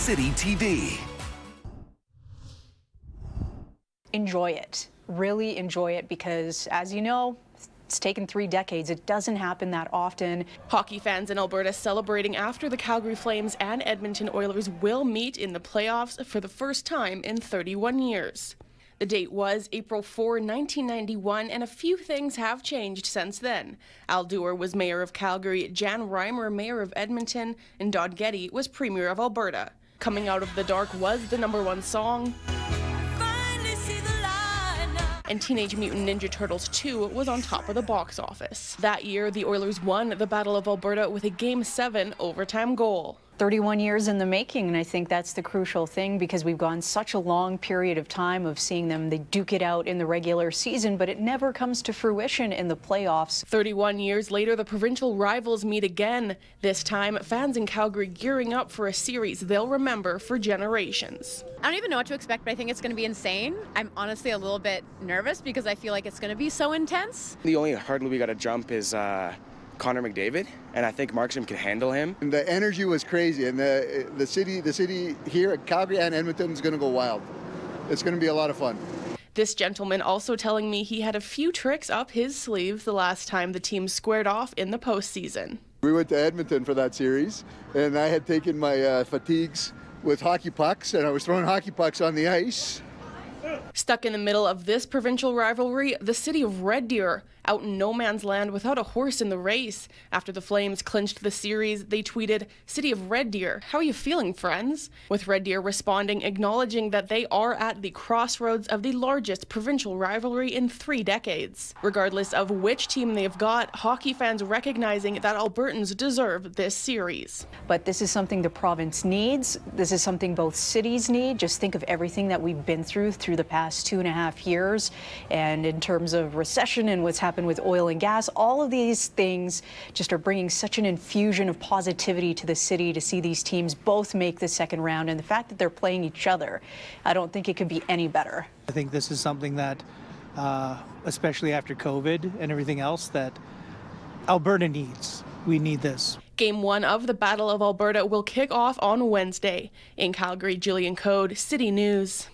City TV. Enjoy it. Really enjoy it because, as you know, it's taken 3 decades. It doesn't happen that often. Hockey fans in Alberta celebrating after the Calgary Flames and Edmonton Oilers will meet in the playoffs for the first time in 31 years. The date was April 4, 1991, and a few things have changed since then. Al Dewar was mayor of Calgary, Jan Reimer mayor of Edmonton, and Dodd Getty was premier of Alberta. Coming Out of the Dark was the #1 song, and Teenage Mutant Ninja Turtles 2 was on top of the box office. That year, the Oilers won the Battle of Alberta with a Game 7 overtime goal. 31 years in the making, and I think that's the crucial thing because we've gone such a long period of time of seeing them. They duke it out in the regular season, but it never comes to fruition in the playoffs. 31 years later, the provincial rivals meet again. This time, fans in Calgary gearing up for a series they'll remember for generations. I don't even know what to expect, but I think it's going to be insane. I'm honestly a little bit nervous because I feel like it's going to be so intense. The only hurdle we got to jump is Connor McDavid, and I think Markstrom can handle him. And the energy was crazy, and the city here at Calgary and Edmonton is going to go wild. It's going to be a lot of fun. This gentleman also telling me he had a few tricks up his sleeve the last time the team squared off in the postseason. We went to Edmonton for that series, and I had taken my fatigues with hockey pucks, and I was throwing hockey pucks on the ice. Stuck in the middle of this provincial rivalry, the city of Red Deer, out in no man's land without a horse in the race. After the Flames clinched the series, they tweeted, "City of Red Deer, how are you feeling, friends?" With Red Deer responding, acknowledging that they are at the crossroads of the largest provincial rivalry in 3 decades. Regardless of which team they've got, hockey fans recognizing that Albertans deserve this series. But this is something the province needs. This is something both cities need. Just think of everything that we've been through the past 2.5 years. And in terms of recession and what's happened with oil and gas, all of these things just are bringing such an infusion of positivity to the city to see these teams both make the second round. And the fact that they're playing each other, I don't think it could be any better. I think this is something that, especially after COVID and everything else, that Alberta needs. We need this. Game 1 of the Battle of Alberta will kick off on Wednesday. In Calgary, Jillian Code, City News.